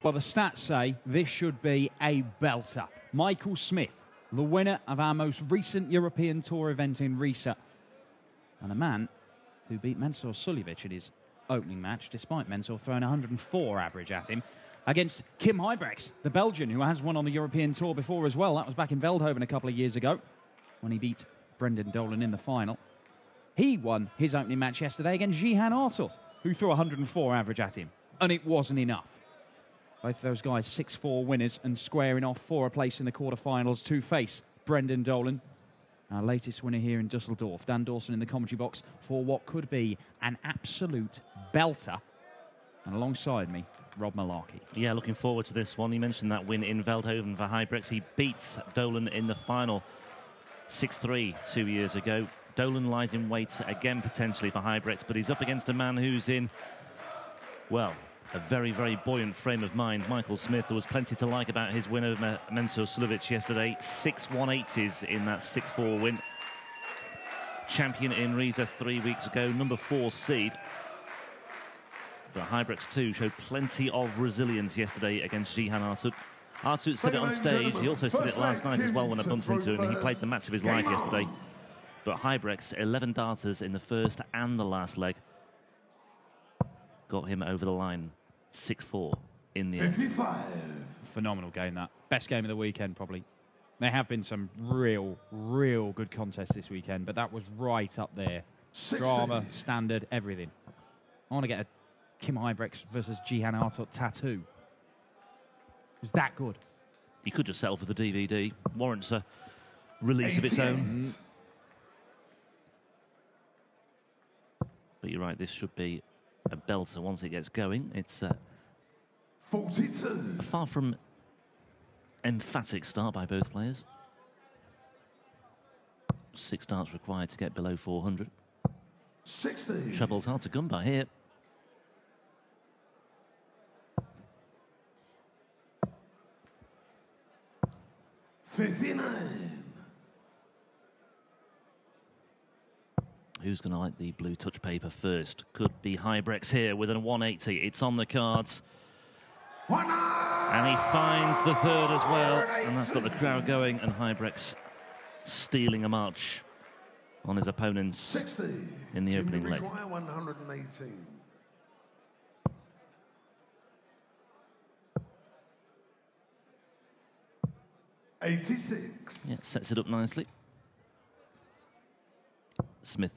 Well, the stats say this should be a belter. Michael Smith, the winner of our most recent European Tour event in Riesa, and a man who beat Mensur Suljovic in his opening match, despite Mensur throwing 104 average at him, against Kim Huybrechts, the Belgian, who has won on the European Tour before as well. That was back in Veldhoven a couple of years ago when he beat Brendan Dolan in the final. He won his opening match yesterday against Jihan Artut, who threw 104 average at him, and it wasn't enough. Both of those guys 6-4 winners and squaring off for a place in the quarterfinals to face Brendan Dolan, our latest winner here in Düsseldorf. Dan Dawson in the commentary box for what could be an absolute belter. And alongside me, Rob Malarkey. Yeah, looking forward to this one. You mentioned that win in Veldhoven for Huybrechts. He beats Dolan in the final 6-3 2 years ago. Dolan lies in wait again potentially for Huybrechts, but he's up against a man who's in, well, a very, very buoyant frame of mind. Michael Smith. There was plenty to like about his win over Mensur Suljovic yesterday. 6 180s in that 6-4 win. Champion in Riesa 3 weeks ago, number 4 seed. But Huybrechts too showed plenty of resilience yesterday against Jihan Artut. Artut said it on stage. He also said it last night as well when I bumped into him. He played the match of his life yesterday. But Huybrechts, 11 darters in the first and the last leg, got him over the line 6-4 in the end. Phenomenal game, that. Best game of the weekend, probably. There have been some real good contests this weekend, but that was right up there. 60. Drama, standard, everything. I want to get a Kim Huybrechts versus Jihan Artut tattoo. It was that good. You could just settle for the DVD. Warrants a release of its own. But you're right, this should be a belter once it gets going. It's 42. a far from emphatic start by both players. 6 darts required to get below 400. 60. Treble's hard to come by here. Who's going to like the blue touch paper first? Could be Huybrechts here with a 180. It's on the cards. And he finds the third as well. And that's got the crowd going. And Huybrechts stealing a march on his opponents 60. in the opening leg. 118. Yeah, sets it up nicely. Smith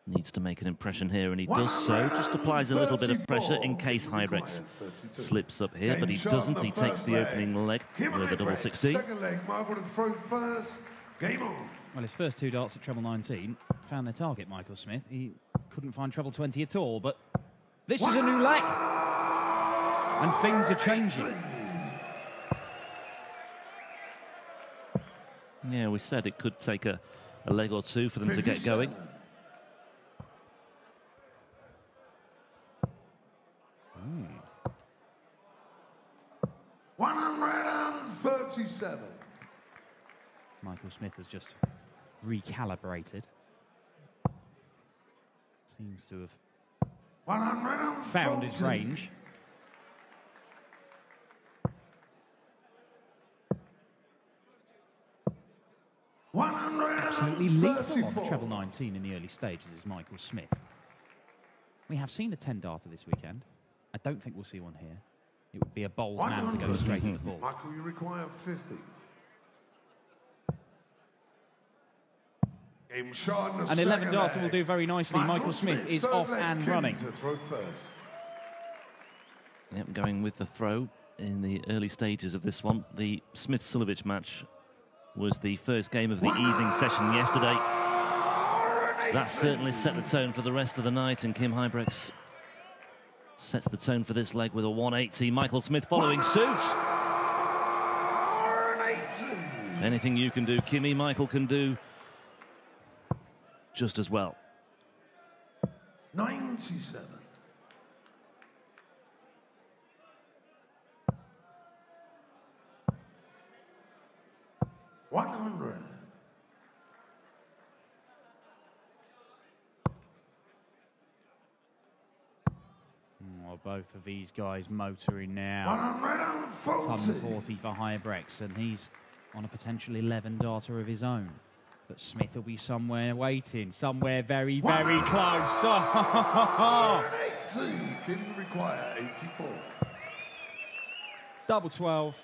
needs to make an impression here, and he does so. Just applies a little bit of pressure in case Huybrechts slips up here, but he doesn't. He takes the opening leg with a double 16. Second leg, Michael to throw first. Game on. Well, his first 2 darts at treble 19 found their target, Michael Smith. He couldn't find treble 20 at all, but this is a new leg. And things are changing. Yeah, we said it could take a leg or two for them to get going. Mm. 137. Michael Smith has just recalibrated. Seems to have found his range. Absolutely lethal on the treble 19 in the early stages is Michael Smith. We have seen a 10 darter this weekend. I don't think we'll see one here. It would be a bold man to go straight at the ball. Michael, you require 50. Game shot. An 11 darter will do very nicely. Michael Smith is off and running. To throw first. Yep, going with the throw in the early stages of this one. The Smith-Suljovic match was the first game of the evening session yesterday. That certainly set the tone for the rest of the night, and Kim Huybrechts sets the tone for this leg with a 180. Michael Smith following suit. Anything you can do, Kimmy, Michael can do just as well. 97. 100. Oh, both of these guys motoring now. 140. 140 for Huybrechts, and he's on a potential 11 darter of his own. But Smith will be somewhere waiting, somewhere very, very close. 180 can require 84. Double 12.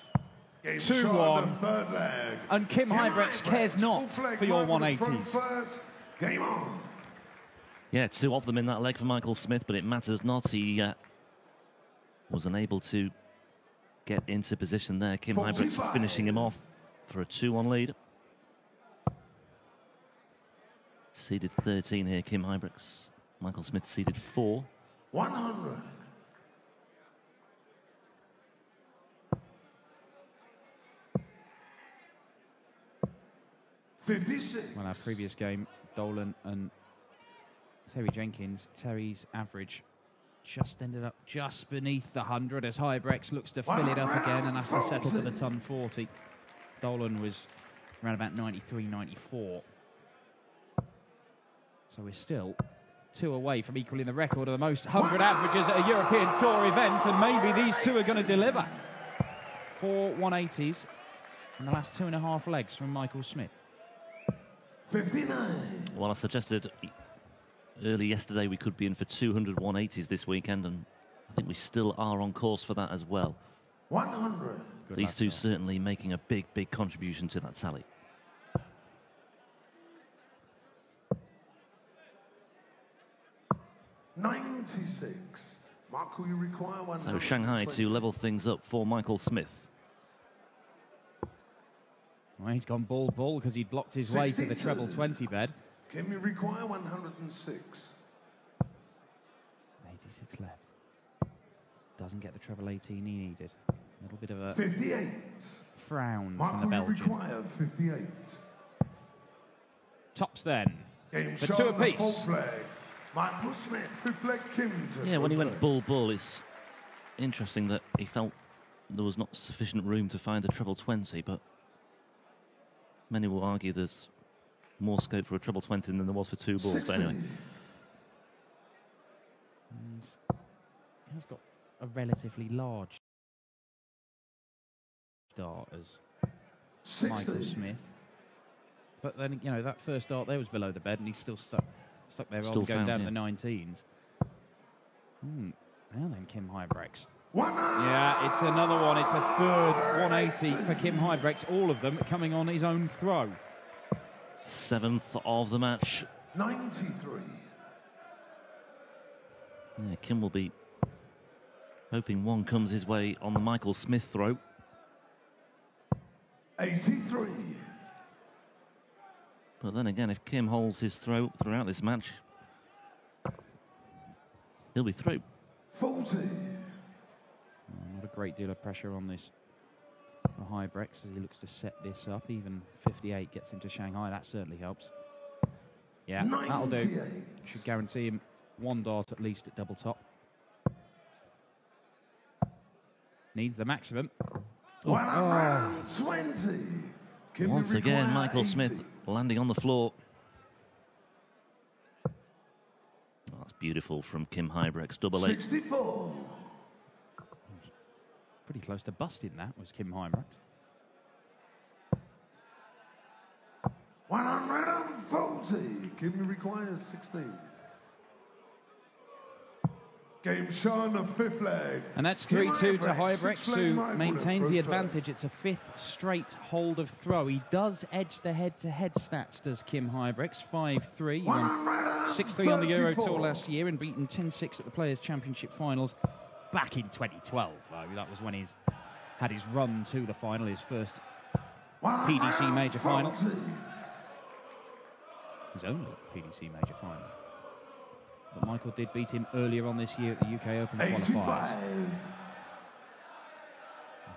Game 2-1. shot, the third leg. And Kim Huybrechts cares not Full flag, for your Michael to 180s. throw first. Game on. Yeah, 2 of them in that leg for Michael Smith, but it matters not. He was unable to get into position there. Kim Huybrechts finishing him off for a 2-1 lead. Seeded 13 here, Kim Huybrechts. Michael Smith seeded 4. 100. Well, our previous game, Dolan and Terry Jenkins, Terry's average just ended up just beneath the 100 as Huybrechts looks to fill it up again and has to settle for the ton 40. Dolan was around about 93, 94. So we're still 2 away from equaling the record of the most 100 averages at a European Tour event, and maybe these two are going to deliver. 4 180s in the last 2.5 legs from Michael Smith. 59. Well, I suggested early yesterday we could be in for 200 180s this weekend, and I think we still are on course for that as well. 100. These two certainly making a big, big contribution to that tally. $96. Marco, you require 120. So Shanghai to level things up for Michael Smith. Well, he's gone ball because he blocked his way to the treble 20 bed. Can you require 106? 86 left. Doesn't get the treble 18 he needed. A little bit of a 58. frown Marco, from the you Belgian. require 58. Tops then. Game For shot, 2 the apiece. full flag. Michael Smith, fifth leg, Kim to Yeah, when he throw went first. bull, it's interesting that he felt there was not sufficient room to find a treble 20, but many will argue there's more scope for a treble 20 than there was for 2 balls. 60. But anyway, He has got a relatively large dart as 60. Michael Smith. But then, you know, that first dart there was below the bed and he's still stuck there rather Still than going found, down yeah. to the 19s. Now then, Kim Huybrechts. 100. Yeah, it's another one. It's a third 180 for Kim Huybrechts. All of them coming on his own throw. 7th of the match. 93. Yeah, Kim will be hoping one comes his way on the Michael Smith throw. 83. But then again, if Kim holds his throw throughout this match, he'll be through. 40. Not a great deal of pressure on this for Huybrechts as he looks to set this up. Even 58 gets him to Shanghai. That certainly helps. Yeah, that'll do. 98. Should guarantee him 1 dart at least at double top. Needs the maximum. 120. Kim, you Once again, require Michael 80. Smith landing on the floor. Oh, that's beautiful from Kim Huybrechts. Double 8. 64. Pretty close to busting that was Kim Huybrechts. 140. Kim, you require 16. Game shown, the fifth leg. And that's Kim 3-2 to Huybrechts, Huybrechts, sixth leg, who Michael to maintains throw the first. advantage. It's a 5th straight hold of throw. He does edge the head-to-head stats, does Kim Huybrechts. 5-3. He won 6-3 on the Euro Tour last year and beaten 10-6 at the Players' Championship finals back in 2012. That was when he's had his run to the final, his first PDC major final. 140. His only PDC major final. But Michael did beat him earlier on this year at the UK Open qualifiers. 85.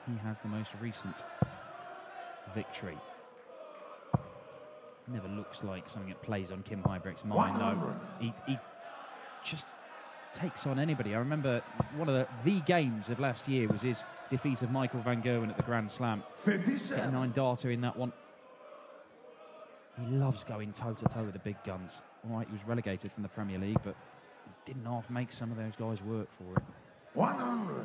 He has the most recent victory. Never looks like something that plays on Kim Huybrechts' mind, though. 100. He just takes on anybody. I remember one of the games of last year was his defeat of Michael van Gerwen at the Grand Slam. 57. 9 darter in that one. He loves going toe-to-toe with the big guns. All right, he was relegated from the Premier League, but he didn't half make some of those guys work for him. 100.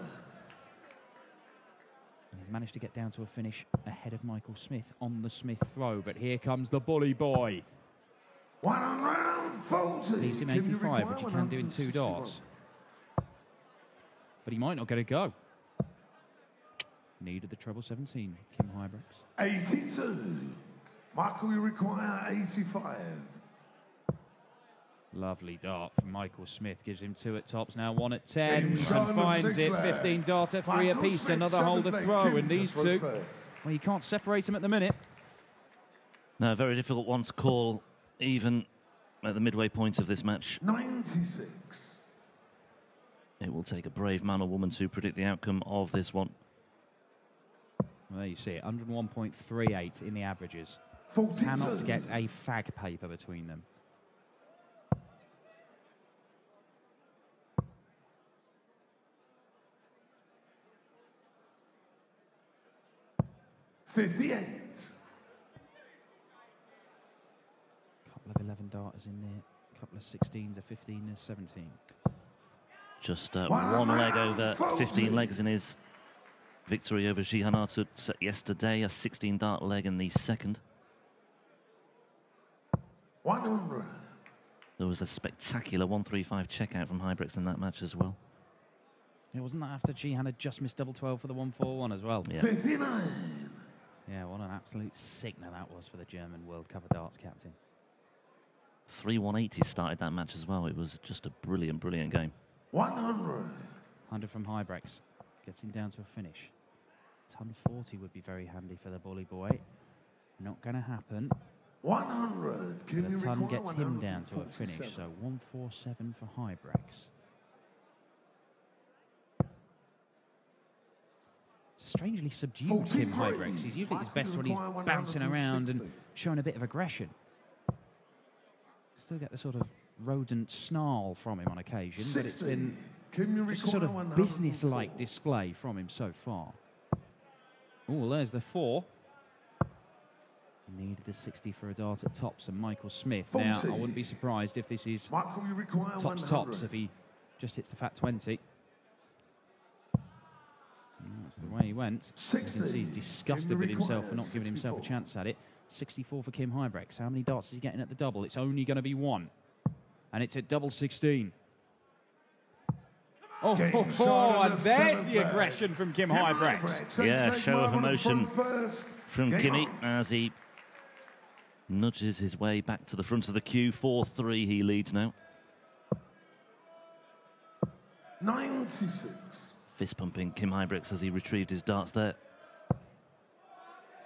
And he's managed to get down to a finish ahead of Michael Smith on the Smith throw. But here comes the bully boy. 140. Leaves him 85, which he can do in 2 darts. But he might not get a go. Needed the treble 17, Kim Huybrechts. 82. Michael, you require 85. Lovely dart from Michael Smith. Gives him 2 at tops, now 1 at 10. And Inside finds the 6 it. leg. 15 darter, 3 Michael apiece. Smith, Another 7th holder leg. throw. Kim And to these throw two, first. well, you can't separate them at the minute. No, a very difficult one to call, even at the midway point of this match. 96. It will take a brave man or woman to predict the outcome of this one. Well, there you see it. 101.38 in the averages. 42. Cannot get a fag paper between them. $58. Couple of 11 darters in there. Couple of 16s, a 15, and a 17. Just one leg over 15 legs in his victory over Jihan Artut yesterday. A 16 dart leg in the second. 100. There was a spectacular 135 checkout from Huybrechts in that match as well. It wasn't that after Jihan had just missed double 12 for the 141 as well. Yeah. 59. Yeah, what an absolute sickener that was for the German World Cup of Darts captain. 3 180s started that match as well. It was just a brilliant, brilliant game. 100. 100 from Huybrechts. Gets him down to a finish. Ton 40 would be very handy for the bully boy. Not going to happen. 100. Can you The ton require gets him down to a 147? finish. So 147 for Huybrechts. Strangely subdued Kim 43. Huybrechts. He's usually at his best when he's Michael bouncing around and 160. showing a bit of aggression. Still get the sort of rodent snarl from him on occasion, but it's 60. been Can you just a sort require of 104? business-like display from him so far. Oh, there's the 4. Needed the 60 for a dart at tops, and Michael Smith. Now, 40. I wouldn't be surprised if this is Michael, you require tops 100. if he just hits the fat 20. And that's the way he went. You 60. can see he's disgusted Kim with himself for requires not giving himself a 64. chance at it. 64 for Kim Huybrechts. How many darts is he getting at the double? It's only going to be 1. And it's at double 16. Oh, Game and shot in the there's 7th the leg. aggression from Kim Huybrechts. Yeah, Take show of Michael to emotion front first. from Game Kimmy on. as he nudges his way back to the front of the queue. 4-3 he leads now. 96. Fist pumping Kim Huybrechts as he retrieved his darts there. If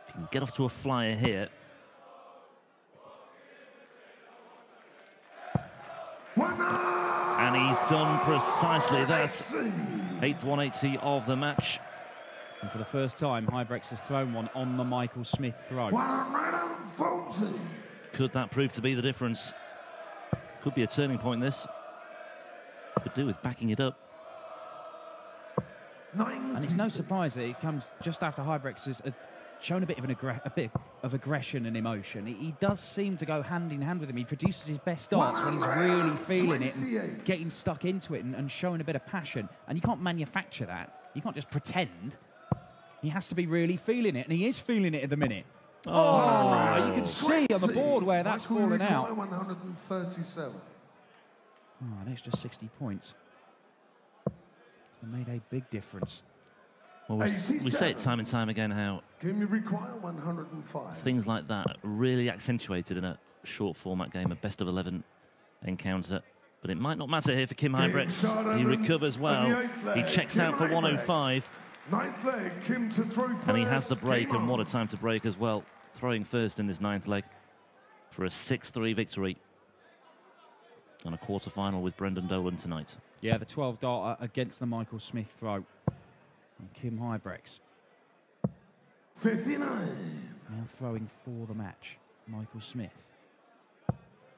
he can get off to a flyer here. And he's done precisely that. 8th 180 of the match. And for the first time, Huybrechts has thrown one on the Michael Smith throw. 140. Could that prove to be the difference? Could be a turning point, this. Could do with backing it up. 96. And it's no surprise that it comes just after Huybrechts has shown a bit of aggression and emotion. He does seem to go hand in hand with him. He produces his best darts when he's really feeling it and getting stuck into it and showing a bit of passion. And you can't manufacture that. You can't just pretend. He has to be really feeling it, and he is feeling it at the minute. Oh, you can see on the board where that's Michael, you fallen out. require 137. Oh, an extra 60 points. It made a big difference. Well, we say it time and time again how Can you require 105? things like that really accentuated in a short format game, a best of 11 encounter. But it might not matter here for Kim Huybrechts. He recovers well. He checks out for 105. 9th leg, Kim to throw first. And he has the break, Game and what a on. time to break as well. Throwing first in this 9th leg for a 6-3 victory. On a quarter-final with Brendan Dolan tonight. Yeah, the 12 darter against the Michael Smith throw. And Kim Huybrechts 59. now throwing for the match. Michael Smith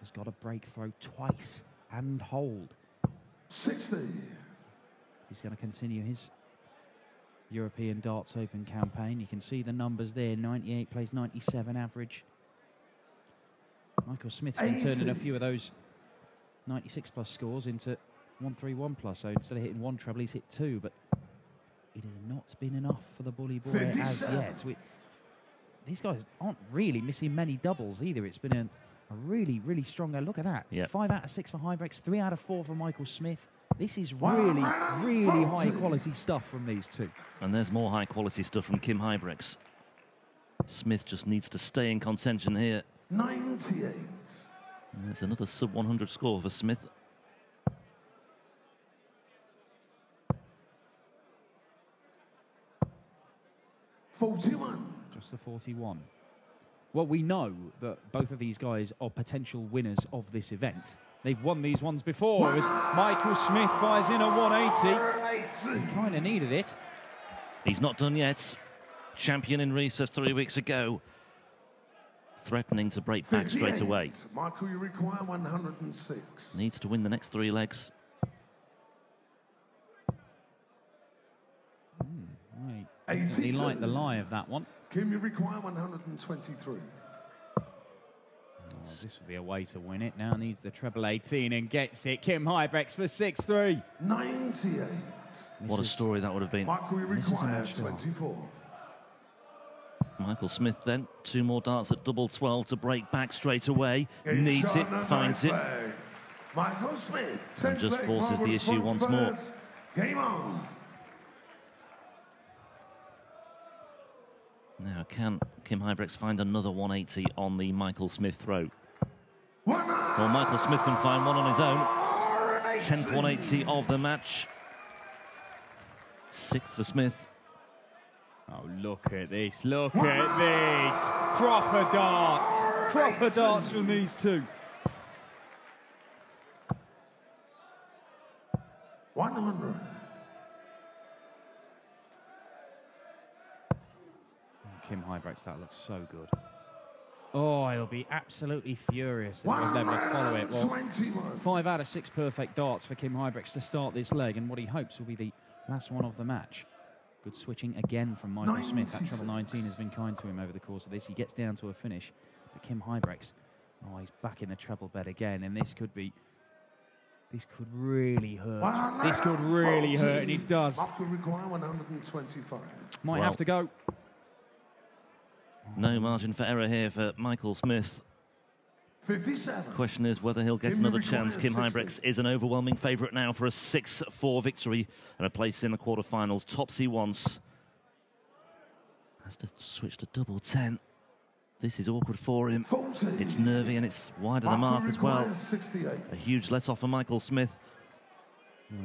has got a break throw twice and hold. 60. He's going to continue his European Darts Open campaign. You can see the numbers there. 98 plays 97 average. Michael Smith's been turning a few of those 96 plus scores into 131 plus, so instead of hitting one treble, he's hit two, but it has not been enough for the bully boy as yet. These guys aren't really missing many doubles either. It's been a really, really strong go. Look at that. Yep. 5 out of 6 for Huybrechts, 3 out of 4 for Michael Smith. This is really, really high quality stuff from these two. And there's more high quality stuff from Kim Huybrechts. Smith just needs to stay in contention here. 98. And there's another sub 100 score for Smith. Just the 41. Well, we know that both of these guys are potential winners of this event. They've won these ones before as Michael Smith fires in a 180. He kind of needed it. He's not done yet. Champion in Riesa 3 weeks ago. Threatening to break back straight away. Michael, you require 106. Needs to win the next 3 legs. He liked the lie of that one. Kim, you require 123. Oh, this would be a way to win it. Now needs the treble 18 and gets it. Kim Huybrechts for 6-3. 98. What a story that would have been. Michael, you require 24. Michael Smith then, 2 more darts at double 12 to break back straight away. Needs it, finds it. Michael Smith, and just forces the issue once more. Game on. Now, can Kim Huybrechts find another 180 on the Michael Smith throw? Well, Michael Smith can find one on his own. 10th 180 of the match. 6th for Smith. Oh, look at this, look at this. Proper darts from these two. 100. Kim Huybrechts, that looks so good. Oh, he'll be absolutely furious that he was able to follow it. Well, 5 out of 6 perfect darts for Kim Huybrechts to start this leg, and what he hopes will be the last one of the match. Good switching again from Michael Smith. That treble 19 has been kind to him over the course of this. He gets down to a finish, but Kim Huybrechts, oh, he's back in the treble bed again, and this could really hurt. This could really hurt, and it does. Michael require 125. Might have to go. No margin for error here for Michael Smith. 57. Question is whether he'll get another chance. Kim Huybrechts is an overwhelming favourite now for a 6-4 victory and a place in the quarterfinals. Tops he wants. Has to switch to double 10. This is awkward for him. 40. It's nervy and it's wide of the mark as well. 68. A huge let off for Michael Smith.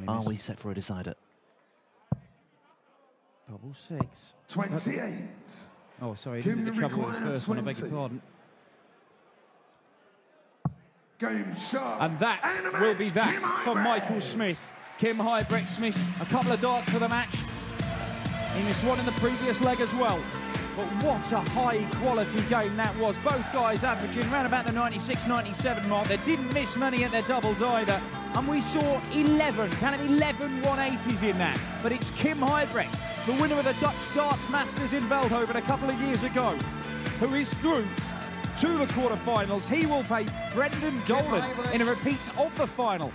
Are we set for a decider? Double 6. 28. Oh, sorry, he didn't get the treble was first one, I beg your pardon. Game shot. And that will be that for Michael Smith. Kim Huybrechts missed a couple of darts for the match. He missed one in the previous leg as well. But what a high-quality game that was. Both guys averaging around about the 96-97 mark. They didn't miss many at their doubles either. And we saw 11 180s in that. But it's Kim Huybrechts, the winner of the Dutch Darts Masters in Veldhoven a couple of years ago, who is through to the quarterfinals. He will face Brendan Dolan in a repeat of the final.